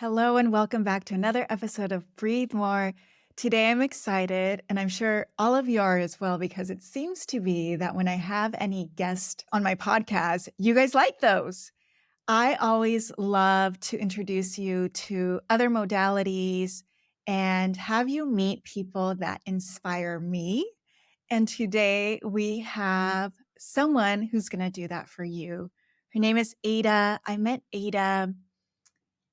Hello and welcome back to another episode of Breathe More. Today I'm excited, and I'm sure all of you are as well, because it seems to be that when I have any guest on my podcast, you guys like those. I always love to introduce you to other modalities and have you meet people that inspire me. And today we have someone who's going to do that for you. Her name is Ada. I met Ada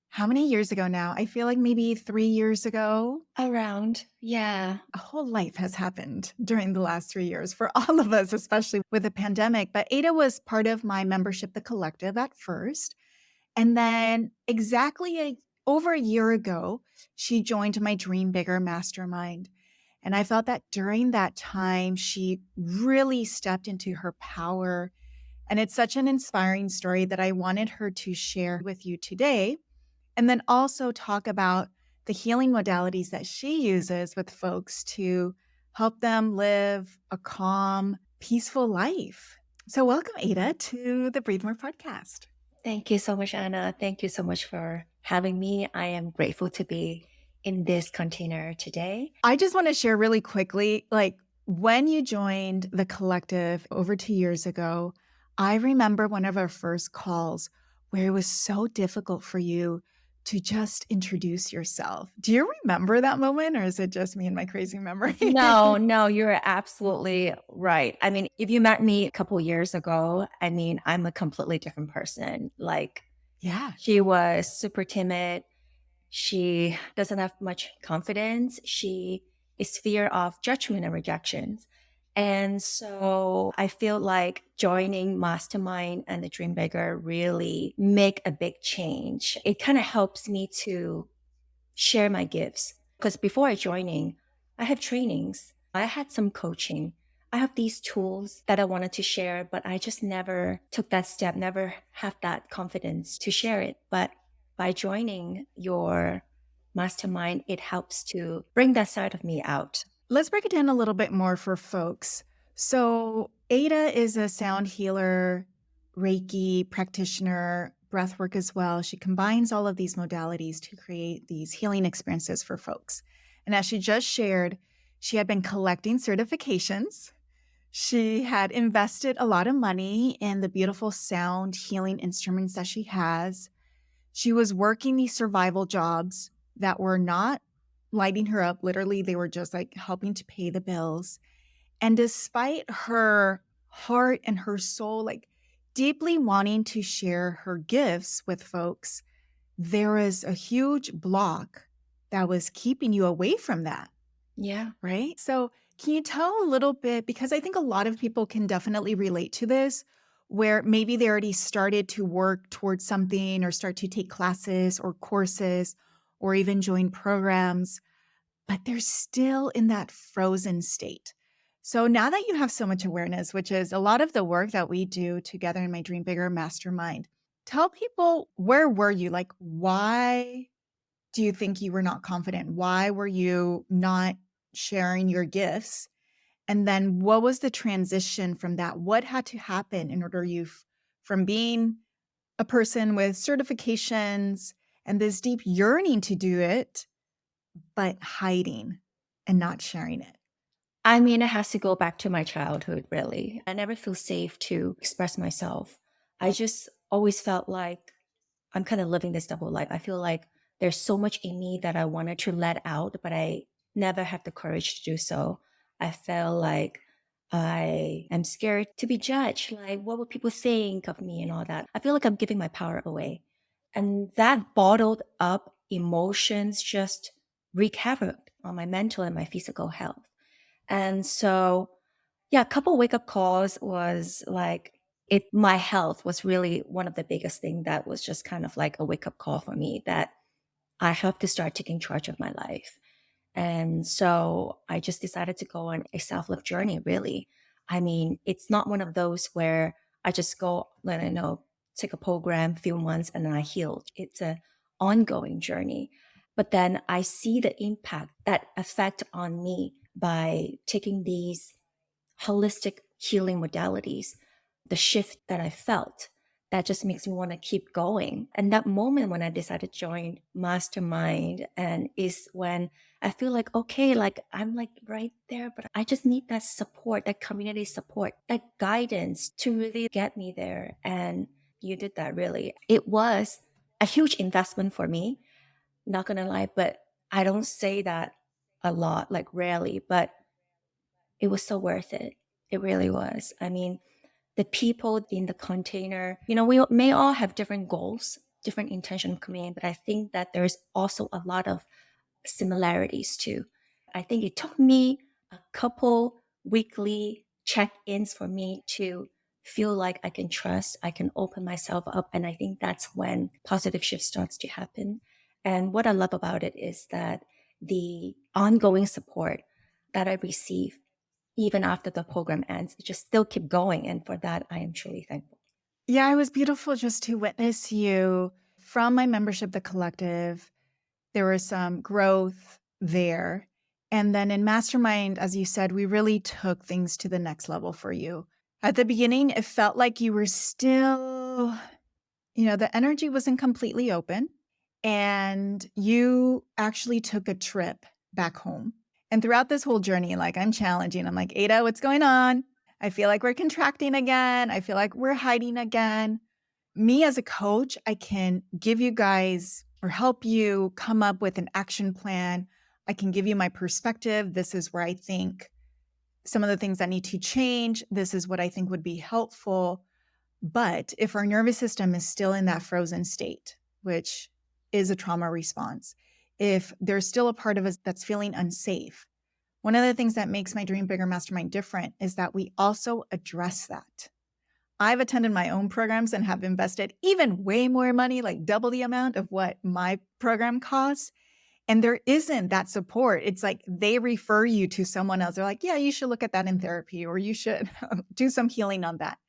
how many years ago now? I feel like maybe 3 years ago. Around, yeah. A whole life has happened during the last 3 years for all of us, especially with the pandemic. But Ada was part of my membership, The Collective, at first. And then over a year ago, she joined my Dream Bigger Mastermind. And I felt that during that time, she really stepped into her power. And it's such an inspiring story that I wanted her to share with you today. And then also talk about the healing modalities that she uses with folks to help them live a calm, peaceful life. So, welcome, Ada, to the Breathe More podcast. Thank you so much, Anna. Thank you so much for having me. I am grateful to be in this container today. I just want to share really quickly, like when you joined the collective over 2 years ago, I remember one of our first calls where it was so difficult for you to just introduce yourself. Do you remember that moment, or is it just me and my crazy memory? No, no, you're absolutely right. I mean, if you met me a couple years ago, I'm a completely different person. Like, Yeah. she was super timid. She doesn't have much confidence. She is fear of judgment and rejections. And so I feel like joining Mastermind and the Dream Bigger really make a big change. It kind of helps me to share my gifts. Because before I joining, I have trainings. I had some coaching. I have these tools that I wanted to share, but I just never took that step, never have that confidence to share it. But by joining your mastermind, it helps to bring that side of me out. Let's break it down a little bit more for folks. So, Ada is a sound healer, Reiki practitioner, breathwork as well. She combines all of these modalities to create these healing experiences for folks. And as she just shared, she had been collecting certifications. She had invested a lot of money in the beautiful sound healing instruments that she has. She was working these survival jobs that were not lighting her up. Literally, they were just like helping to pay the bills. And despite her heart and her soul, like deeply wanting to share her gifts with folks, there was a huge block that was keeping you away from that, Yeah. right? So, can you tell a little bit? Because I think a lot of people can definitely relate to this, where maybe they already started to work towards something or start to take classes or courses or even join programs, but they're still in that frozen state. So now that you have so much awareness, which is a lot of the work that we do together in my Dream Bigger Mastermind, tell people, where were you? Like, why do you think you were not confident? Why were you not sharing your gifts? And then what was the transition from that? What had to happen in order from being a person with certifications and this deep yearning to do it, but hiding and not sharing it? It has to go back to my childhood, really. I never feel safe to express myself. I just always felt like I'm kind of living this double life. I feel like there's so much in me that I wanted to let out, but I never had the courage to do so. I felt like I am scared to be judged. Like, what would people think of me and all that? I feel like I'm giving my power away. And that bottled up emotions just wreak havoc on my mental and my physical health. And so, yeah, a couple wake up calls was like my health was really one of the biggest thing that was just kind of like a wake up call for me that I have to start taking charge of my life. And so I just decided to go on a self love journey, really. It's not one of those where I just go, let I know, take a program, few months, and then I healed. It's an ongoing journey. But then I see the impact that affect on me by taking these holistic healing modalities, the shift that I felt that just makes me want to keep going. And that moment when I decided to join Mastermind and is when I feel like, okay, like I'm like right there, but I just need that support, that community support, that guidance to really get me there. And you did that really. It was a huge investment for me, not gonna lie, but I don't say that a lot, like rarely, but it was so worth it. It really was. I mean, the people in the container, we may all have different goals, different intention of coming in, but I think that there's also a lot of similarities too. I think it took me a couple weekly check-ins for me to feel like I can trust, I can open myself up. And I think that's when positive shift starts to happen. And what I love about it is that the ongoing support that I receive even after the program ends, it just still keep going. And for that, I am truly thankful. Yeah, it was beautiful just to witness you from my membership, the collective. There was some growth there. And then in Mastermind, as you said, we really took things to the next level for you. At the beginning, it felt like you were still, the energy wasn't completely open. And you actually took a trip back home. And throughout this whole journey, like I'm challenging, I'm like, Ada, what's going on? I feel like we're contracting again. I feel like we're hiding again. Me as a coach, I can give you guys or help you come up with an action plan. I can give you my perspective. This is where I think some of the things that need to change. This is what I think would be helpful. But if our nervous system is still in that frozen state, which is a trauma response, if there's still a part of us that's feeling unsafe, one of the things that makes my Dream Bigger Mastermind different is that we also address that. I've attended my own programs and have invested even way more money, like double the amount of what my program costs. And there isn't that support. It's like they refer you to someone else. They're like, yeah, you should look at that in therapy, or you should do some healing on that.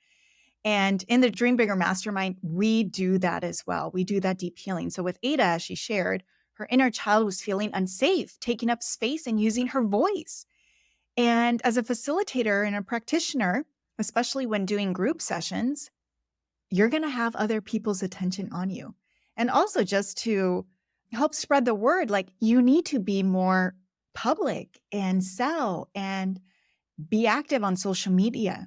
And in the Dream Bigger Mastermind, we do that as well. We do that deep healing. So with Ada, as she shared, her inner child was feeling unsafe, taking up space and using her voice. And as a facilitator and a practitioner, especially when doing group sessions, you're going to have other people's attention on you. And also just to help spread the word, like you need to be more public and sell and be active on social media.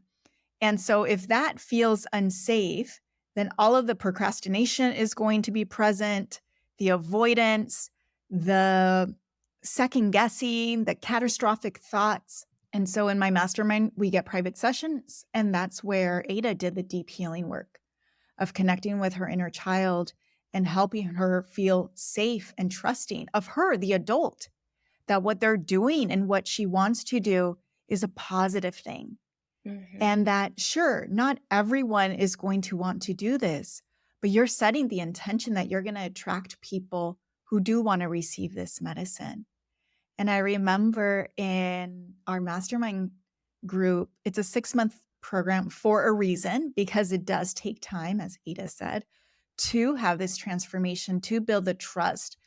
And so if that feels unsafe, then all of the procrastination is going to be present, the avoidance, the second guessing, the catastrophic thoughts. And so in my mastermind, we get private sessions. And that's where Ada did the deep healing work of connecting with her inner child and helping her feel safe and trusting of her, the adult, that what they're doing and what she wants to do is a positive thing. Mhm. And that, sure, not everyone is going to want to do this, but you're setting the intention that you're going to attract people who do want to receive this medicine. And I remember in our mastermind group, it's a 6-month program for a reason, because it does take time, as Ada said, to have this transformation, to build the trust,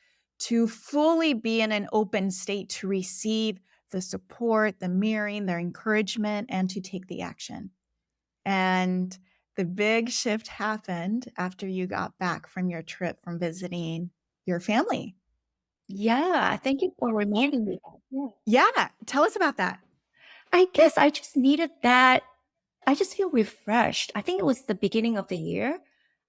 to fully be in an open state to receive the support, the mirroring, their encouragement, and to take the action. And the big shift happened after you got back from your trip from visiting your family. Yeah, thank you for reminding me that. Yeah. Yeah, tell us about that. I guess I just needed that. I just feel refreshed. I think it was the beginning of the year.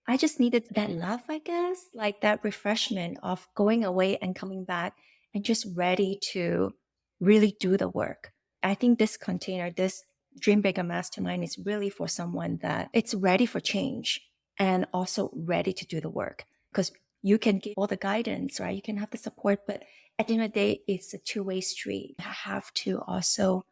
I just needed that love, I guess, like that refreshment of going away and coming back and just ready to really do the work. I think this container, this Dream Bigger Mastermind is really for someone that it's ready for change and also ready to do the work, because you can give all the guidance, right? You can have the support, but at the end of the day, it's a two-way street. You have to also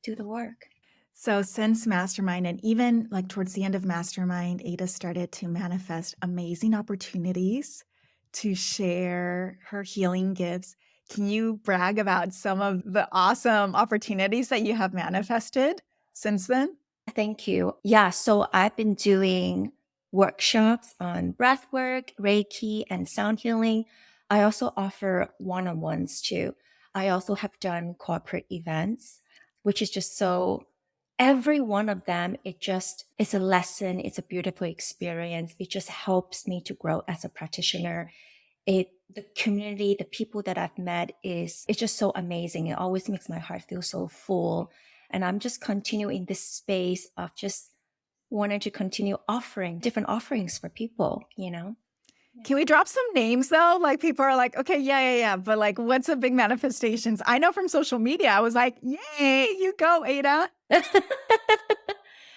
do the work. So, since Mastermind, and even like towards the end of Mastermind, Ada started to manifest amazing opportunities to share her healing gifts. Can you brag about some of the awesome opportunities that you have manifested since then? Thank you. Yeah, so I've been doing workshops on breathwork, Reiki, and sound healing. I also offer one on ones too. I also have done corporate events, which is just so every one of them, it just it's a lesson, it's a beautiful experience. It just helps me to grow as a practitioner. It the community, the people that I've met is it's just so amazing. It always makes my heart feel so full. And I'm just continuing this space of just wanting to continue offering different offerings for people, you know? Can we drop some names though? Like people are like, okay, yeah, yeah, yeah. But like, what's the big manifestations? I know from social media, I was like, yay, you go, Ada,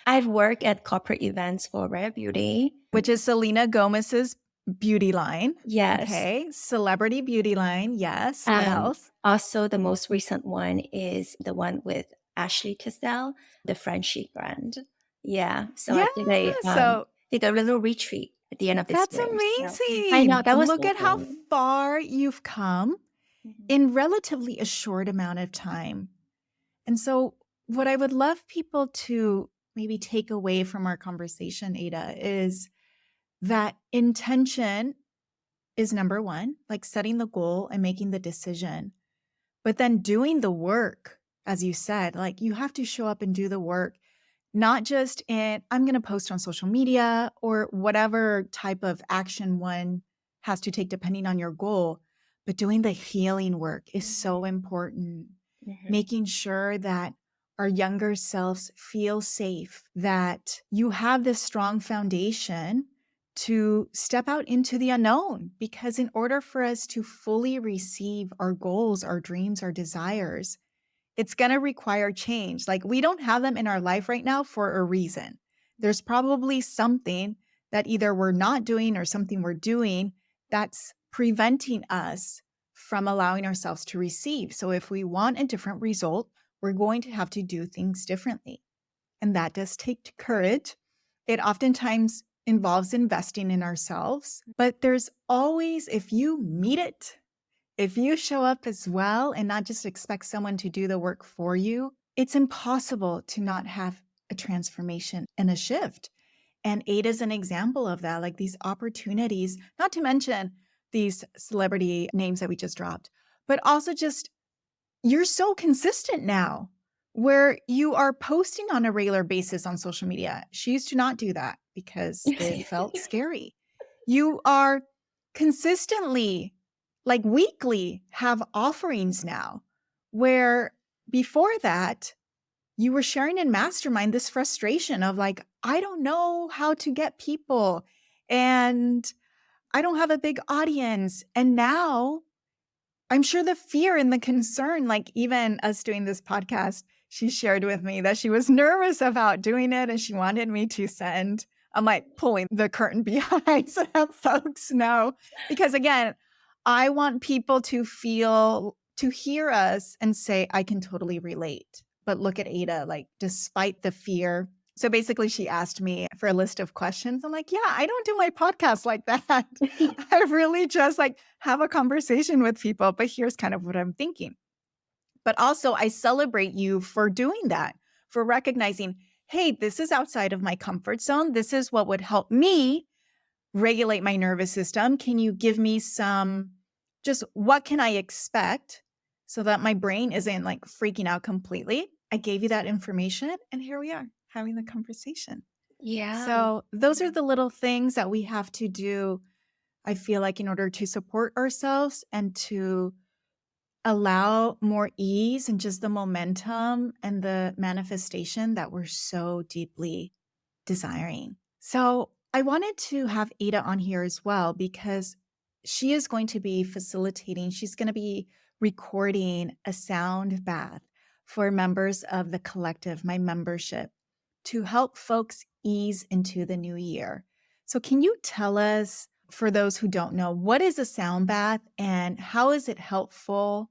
I've worked at corporate events for Rare Beauty. which is Selena Gomez's beauty line. Yes. Okay. Celebrity beauty line. Yes. What else? Also, the most recent one is the one with Ashley Tisdale, the French chic brand. Yeah. So I Yeah. So did a little retreat at the end of this that's year. So I amazing. know that was Look at how lovely. far you've come Mhm. in relatively a short amount of time. And so, what I would love people to maybe take away from our conversation, Ada, is that intention is number one, like setting the goal and making the decision, but then doing the work, as you said, like you have to show up and do the work, not just in, I'm going to post on social media or whatever type of action one has to take depending on your goal, but doing the healing work is so Mhm. important. Mhm. Making sure that our younger selves feel safe, that you have this strong foundation to step out into the unknown. Because in order for us to fully receive our goals, our dreams, our desires, it's going to require change. Like we don't have them in our life right now for a reason. There's probably something that either we're not doing or something we're doing that's preventing us from allowing ourselves to receive. So if we want a different result, we're going to have to do things differently. And that does take courage. It oftentimes involves investing in ourselves, but there's always, if you meet it, if you show up as well and not just expect someone to do the work for you, it's impossible to not have a transformation and a shift. And Ada's an example of that, like these opportunities, not to mention these celebrity names that we just dropped, but also just you're so consistent now where you are posting on a regular basis on social media. She used to not do that because it felt scary. You are consistently, like weekly, have offerings now where before that, you were sharing in mastermind this frustration of like, I don't know how to get people and I don't have a big audience. And now I'm sure the fear and the concern, like even us doing this podcast, she shared with me that she was nervous about doing it and she wanted me to send. I'm like pulling the curtain behind so that folks know. Because again, I want people to feel, to hear us and say, I can totally relate. But look at Ada, like despite the fear. So basically, she asked me for a list of questions. I'm like, yeah, I don't do my podcast like that. I really just like have a conversation with people, but here's kind of what I'm thinking. But also, I celebrate you for doing that, for recognizing, hey, this is outside of my comfort zone. This is what would help me regulate my nervous system. Can you give me some, just what can I expect so that my brain isn't like freaking out completely? I gave you that information, and here we are having the conversation. Yeah. So, those are the little things that we have to do, I feel like, in order to support ourselves and to allow more ease and just the momentum and the manifestation that we're so deeply desiring. So, I wanted to have Ada on here as well because she is going to be facilitating, she's going to be recording a sound bath for members of the collective, my membership, to help folks ease into the new year. So, can you tell us, for those who don't know, what is a sound bath and how is it helpful?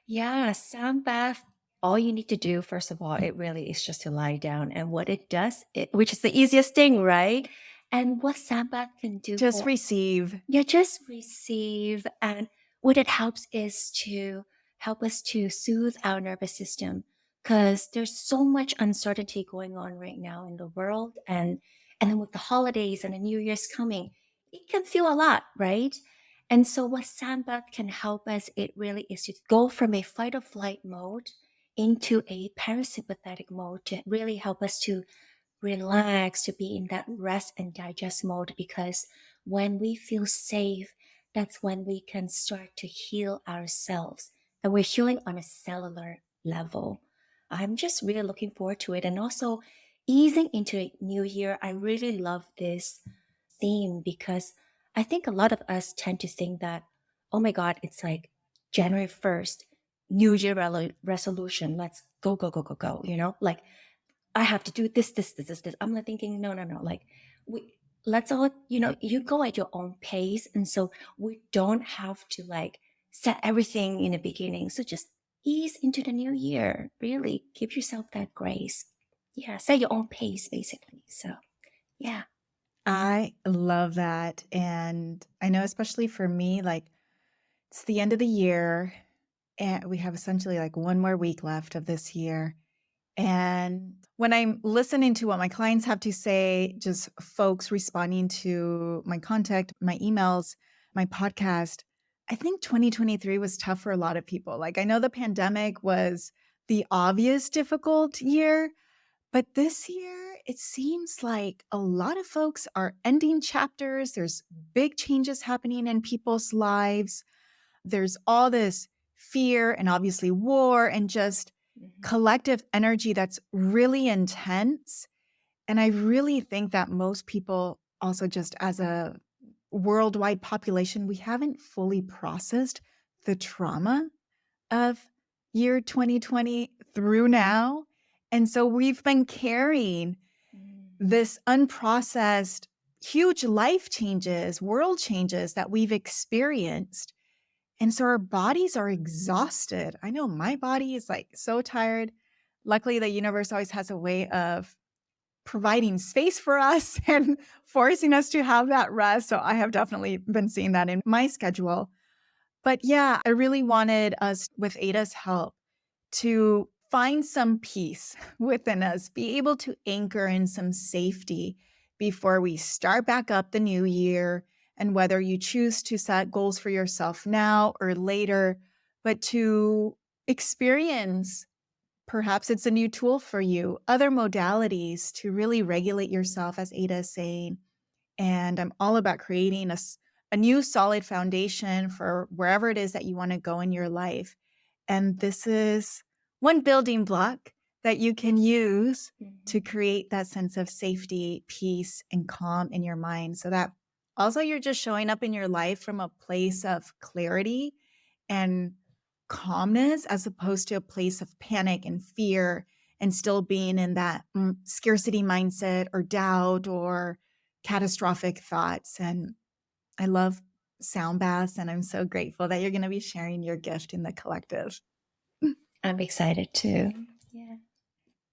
Yeah, sound bath. All you need to do, first of all, it really is just to lie down. And what it does, which is the easiest thing, right? And what sound bath can do Just for receive. you just receive. And what it helps is to help us to soothe our nervous system because there's so much uncertainty going on right now in the world. And then with the holidays and the New Year's coming, it can feel a lot, right? And so what sandbath can help us, it really is to go from a fight or flight mode into a parasympathetic mode to really help us to relax, to be in that rest and digest mode. Because when we feel safe, that's when we can start to heal ourselves. And we're healing on a cellular level. I'm just really looking forward to it. And also, easing into a new year, I really love this theme because I think a lot of us tend to think that, oh my God, it's like January 1st, New Year resolution. Let's go, go, go, go, go. Like I have to do this. I'm like thinking, no, no, no. Like we let's all, you go at your own pace. And so we don't have to like set everything in the beginning. So just ease into the new year. Really give yourself that grace. Yeah, set your own pace basically. So yeah. I love that. And I know, especially for me, like it's the end of the year and we have essentially like one more week left of this year. And when I'm listening to what my clients have to say, just folks responding to my contact, my emails, my podcast, I think 2023 was tough for a lot of people. Like, I know the pandemic was the obvious difficult year, but this year it seems like a lot of folks are ending chapters. There's big changes happening in people's lives. There's all this fear and obviously war and just Mhm. collective energy that's really intense. And I really think that most people, also just as a worldwide population, we haven't fully processed the trauma of year 2020 through now. And so we've been carrying Mm. this unprocessed, huge life changes, world changes that we've experienced, and so our bodies are exhausted. I know my body is like so tired. Luckily, the universe always has a way of providing space for us and forcing us to have that rest. So I have definitely been seeing that in my schedule. But yeah, I really wanted us, with Ada's help, to find some peace within us, be able to anchor in some safety before we start back up the new year. And whether you choose to set goals for yourself now or later, but to experience, perhaps it's a new tool for you, other modalities to really regulate yourself, as Ada is saying. And I'm all about creating a new solid foundation for wherever it is that you want to go in your life. And this is one building block that you can use to Mhm. create that sense of safety, peace, and calm in your mind so that also you're just showing up in your life from a place of clarity and calmness as opposed to a place of panic and fear and still being in that scarcity mindset or doubt or catastrophic thoughts. And I love sound baths, and I'm so grateful that you're going to be sharing your gift in the collective. I'm excited too. Yeah.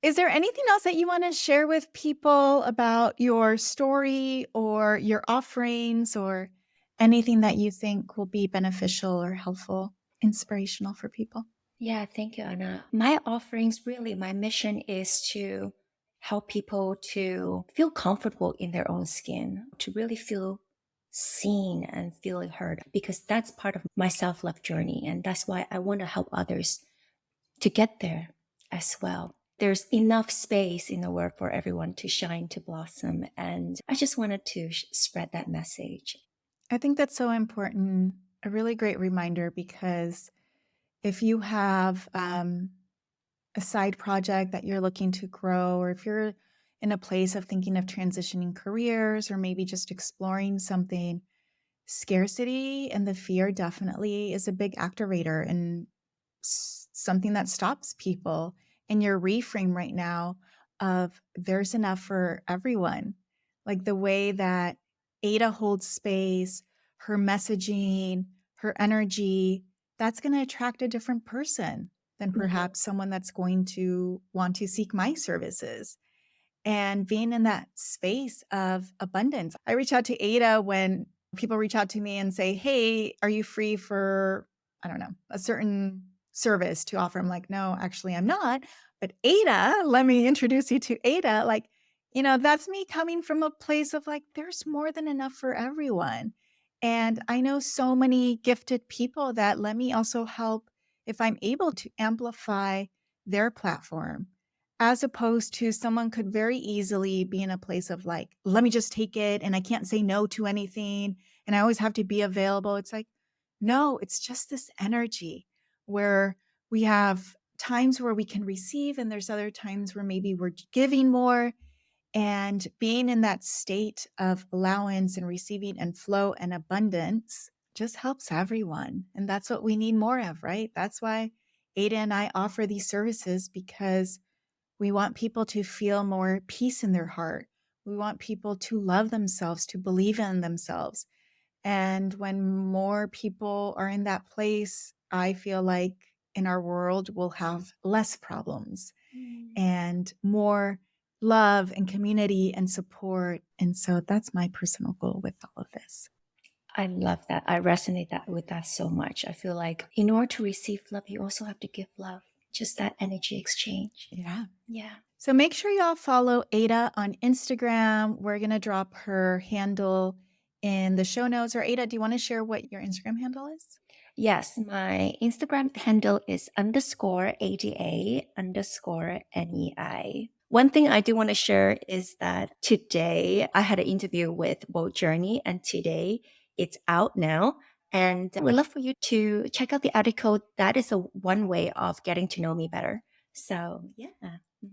Is there anything else that you want to share with people about your story or your offerings or anything that you think will be beneficial or helpful, inspirational for people? Yeah, thank you, Anna. My offerings, really, my mission is to help people to feel comfortable in their own skin, to really feel seen and feel heard, because that's part of my self love journey. And that's why I want to help others to get there as well. There's enough space in the world for everyone to shine, to blossom. And I just wanted to spread that message. I think that's so important. A really great reminder because if you have a side project that you're looking to grow, or if you're in a place of thinking of transitioning careers or maybe just exploring something, scarcity and the fear definitely is a big activator and something that stops people in your reframe right now of there's enough for everyone. Like the way that Ada holds space, her messaging, her energy, that's going to attract a different person than Mhm. perhaps someone that's going to want to seek my services, and being in that space of abundance. I reach out to Ada when people reach out to me and say, "Hey, are you free for, I don't know, a certain service to offer?" I'm like, "No, actually, I'm not. But Ada, let me introduce you to Ada." Like, that's me coming from a place of like, there's more than enough for everyone. And I know so many gifted people that let me also help if I'm able to amplify their platform, as opposed to someone could very easily be in a place of like, let me just take it and I can't say no to anything and I always have to be available. It's like, no, it's just this energy where we have times where we can receive and there's other times where maybe we're giving more, and being in that state of allowance and receiving and flow and abundance just helps everyone. And that's what we need more of, right? That's why Ada and I offer these services, because we want people to feel more peace in their heart. We want people to love themselves, to believe in themselves. And when more people are in that place, I feel like in our world, we'll have less problems Mm. and more love and community and support. And so that's my personal goal with all of this. I love that. I resonate that with that so much. I feel like in order to receive love, you also have to give love. Just that energy exchange. Yeah. Yeah. So make sure y'all follow Ada on Instagram. We're going to drop her handle in the show notes. Or Ada, do you want to share what your Instagram handle is? Yes, my Instagram handle is underscore ADA underscore NEI. One thing I do want to share is that today I had an interview with Bold Journey, and today it's out now. And I would love for you to check out the article. That is a one way of getting to know me better. So, yeah.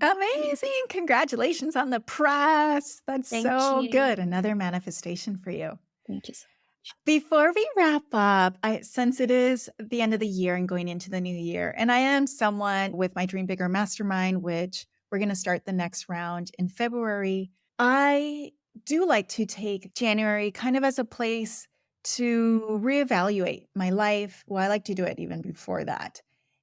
Amazing. Congratulations on the press. That's Thank so good. you. Another manifestation for you. Thank you so much. Before we wrap up, since it is the end of the year and going into the new year, and I am someone with my Dream Bigger Mastermind, which we're going to start the next round in February, I do like to take January kind of as a place to reevaluate my life. Well, I like to do it even before that.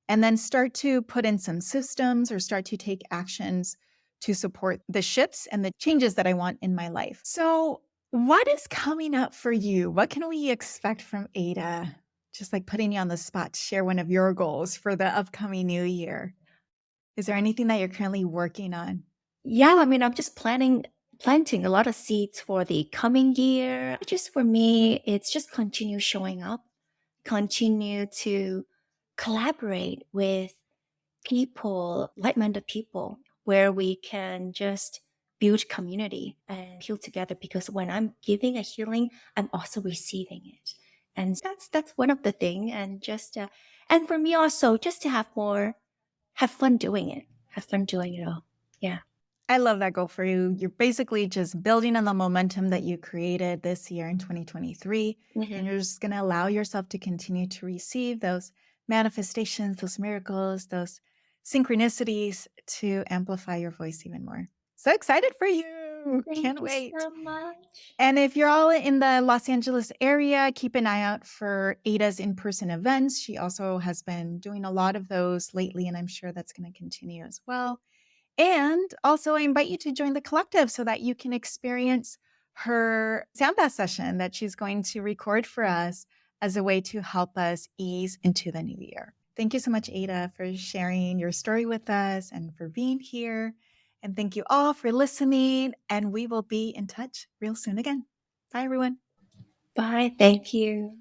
And then start to put in some systems or start to take actions to support the shifts and the changes that I want in my life. So, what is coming up for you? What can we expect from Ada? Just like putting you on the spot to share one of your goals for the upcoming new year. Is there anything that you're currently working on? Yeah, I mean, I'm just planting a lot of seeds for the coming year. Just for me, it's just continue showing up, continue to collaborate with people, like-minded people, where we can just build community and heal together. Because when I'm giving a healing, I'm also receiving it, and that's one of the thing. And for me also, just to have fun doing it, have fun doing it all. Yeah. I love that goal for you. You're basically just building on the momentum that you created this year in 2023. And Mhm. you're just going to allow yourself to continue to receive those manifestations, those miracles, those synchronicities to amplify your voice even more. So excited for you. Thank Can't you wait. so much. And if you're all in the Los Angeles area, keep an eye out for Ada's in person events. She also has been doing a lot of those lately, and I'm sure that's going to continue as well. And also, I invite you to join the collective so that you can experience her sound bath session that she's going to record for us as a way to help us ease into the new year. Thank you so much, Ada, for sharing your story with us and for being here. And thank you all for listening. And we will be in touch real soon again. Bye, everyone. Bye. Thank you.